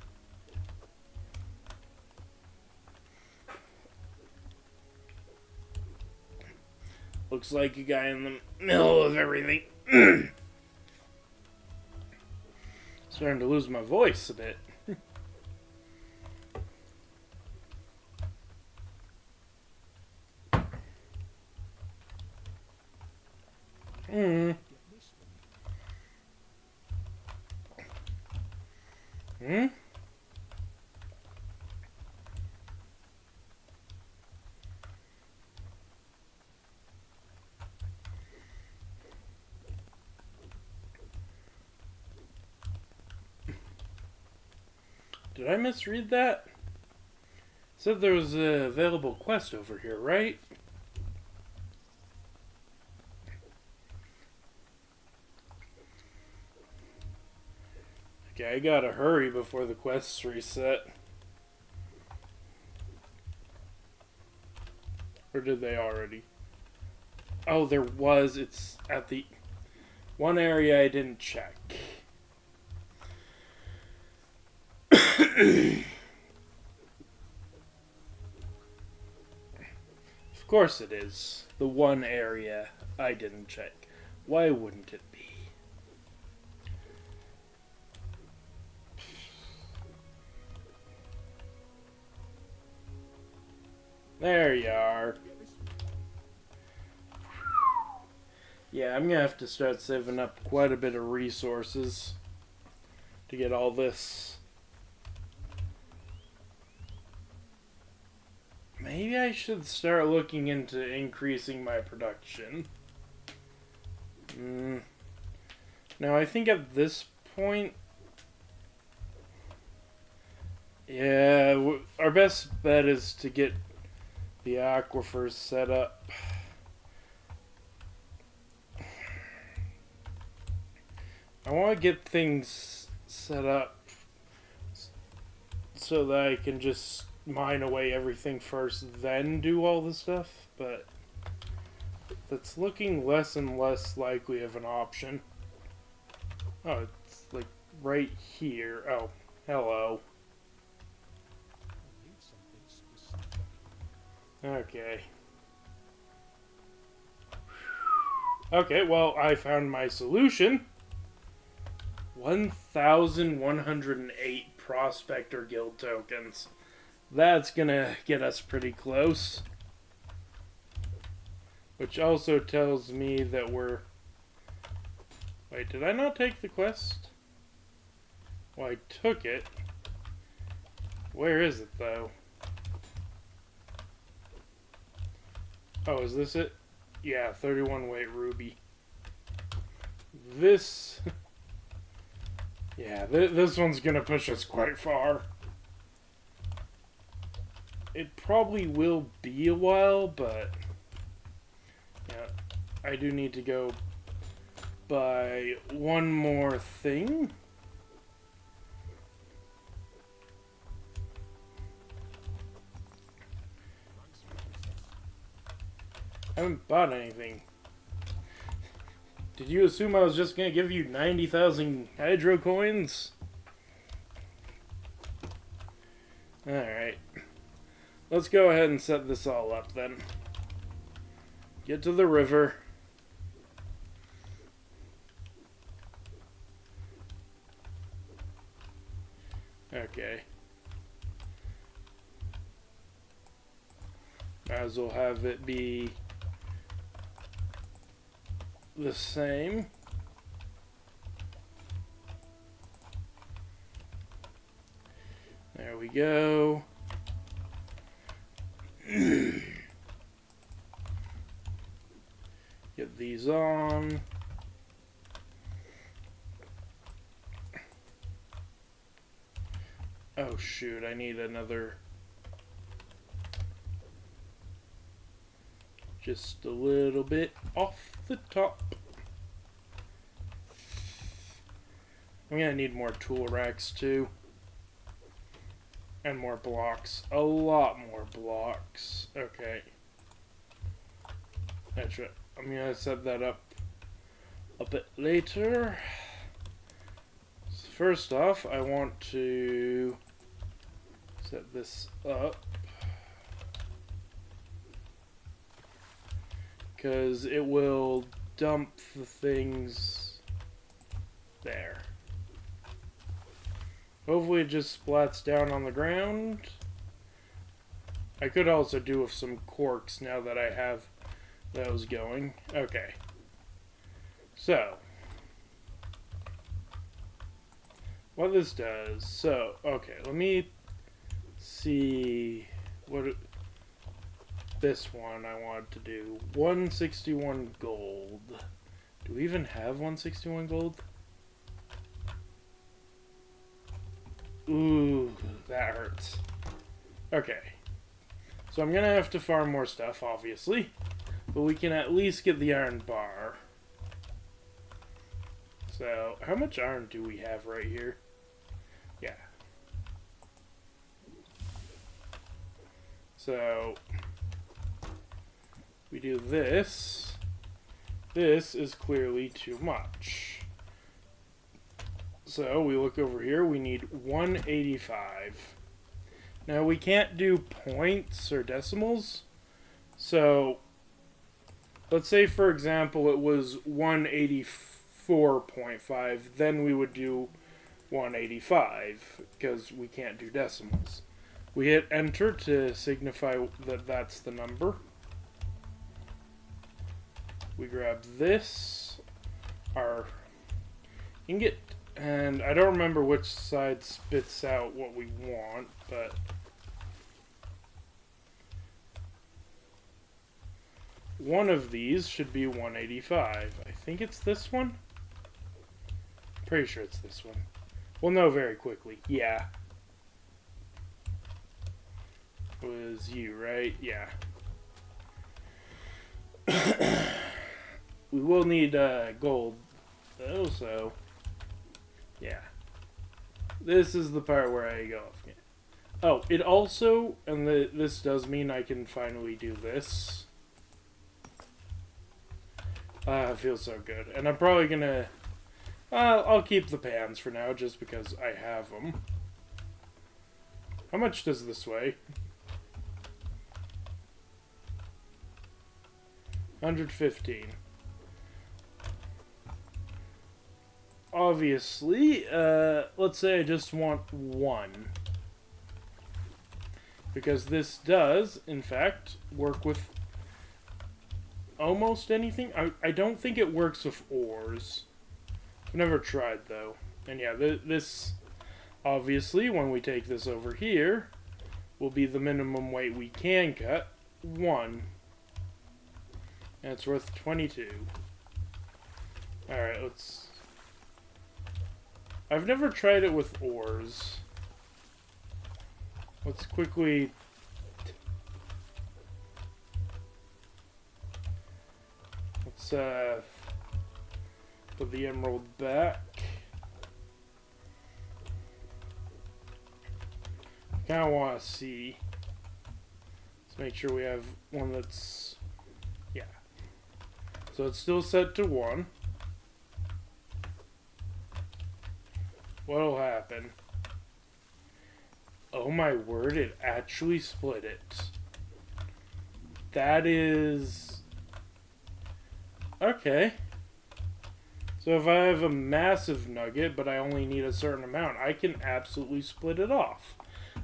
Looks like a guy in the middle of everything. Starting to lose my voice a bit. Did I misread that? It said there was an available quest over here, right? Okay, I gotta hurry before the quests reset. Or did they already? Oh, there was. It's at the one area I didn't check. Of course it is. The one area I didn't check. Why wouldn't it be? There you are. Yeah, I'm gonna have to start saving up quite a bit of resources to get all this. Maybe I should start looking into increasing my production. Now, I think at this point, yeah, our best bet is to get the aquifers set up. I want to get things set up so that I can just mine away everything first, then do all the stuff, but that's looking less and less likely of an option. Oh, it's like right here. Oh, hello. Okay. Okay, well, I found my solution. 1,108 Prospector Guild tokens. That's gonna get us pretty close. Which also tells me that we're... Wait, did I not take the quest? Well, I took it. Where is it, though? Oh, is this it? Yeah, 31 weight ruby. This... Yeah, this one's gonna push us quite far. It probably will be a while, but yeah, I do need to go buy one more thing. I haven't bought anything. Did you assume I was just gonna give you 90,000 hydro coins? Alright. Let's go ahead and set this all up then. Get to the river. Okay. Might as well have it be the same. There we go. Get these on. Oh shoot, I need another. Just a little bit off the top. I'm gonna need more tool racks too. And more blocks. A lot more blocks. Okay. That's right. I'm gonna set that up a bit later. So first off, I want to set this up. Because it will dump the things there. Hopefully it just splats down on the ground. I could also do with some corks now that I have those going. Okay. So. What this does. So, okay, let me see what this one I want to do. 161 gold. Do we even have 161 gold? Ooh, that hurts. Okay. So I'm gonna have to farm more stuff, obviously. But we can at least get the iron bar. So, how much iron do we have right here? Yeah. So, we do this. This is clearly too much. So we look over here, we need 185. Now we can't do points or decimals. So let's say for example it was 184.5, then we would do 185 because we can't do decimals. We hit enter to signify that that's the number. We grab this, our ingot, and I don't remember which side spits out what we want, but one of these should be 185. I think it's this one. Pretty sure it's this one. We'll know very quickly. Yeah. It was you, right? Yeah. We will need gold, though, so yeah. This is the part where I go off. Oh, it also, and this does mean I can finally do this. It feels so good. And I'm probably gonna, I'll keep the pans for now, just because I have them. How much does this weigh? 115. Obviously, let's say I just want one. Because this does, in fact, work with almost anything. I don't think it works with ores. I've never tried, though. And yeah, this, obviously, when we take this over here, will be the minimum weight we can cut. 1. And it's worth 22. Alright, let's... I've never tried it with ores. Let's quickly... Let's, put the emerald back. Kinda wanna see. Let's make sure we have one that's... Yeah. So it's still set to 1. What'll happen? Oh my word, it actually split it. That is... Okay. So if I have a massive nugget, but I only need a certain amount, I can absolutely split it off.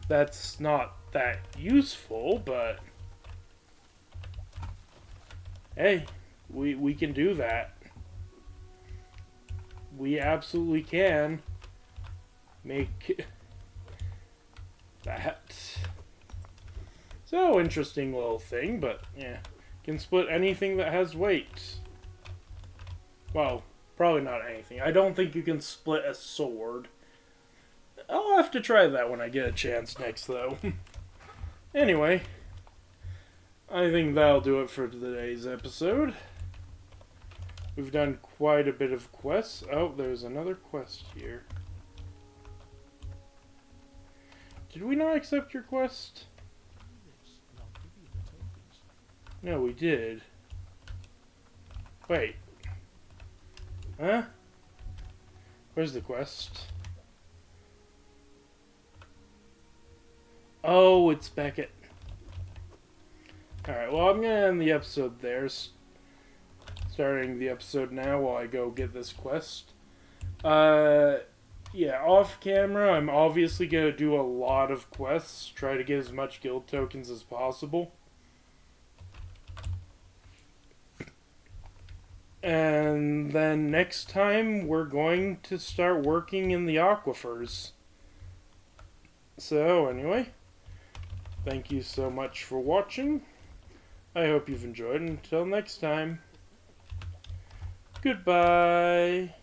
That's not that useful, but... Hey, we can do that. We absolutely can make that. So, interesting little thing, but yeah. Can split anything that has weight. Well, probably not anything. I don't think you can split a sword. I'll have to try that when I get a chance next, though. Anyway, I think that'll do it for today's episode. We've done quite a bit of quests. Oh, there's another quest here. Did we not accept your quest? No, we did. Wait. Huh? Where's the quest? Oh, it's Beckett. Alright, well, I'm gonna end the episode there. Starting the episode now while I go get this quest. Yeah, off camera, I'm obviously gonna do a lot of quests. Try to get as much guild tokens as possible. And then next time, we're going to start working in the Aquafers. So, anyway, thank you so much for watching. I hope you've enjoyed. Until next time, goodbye.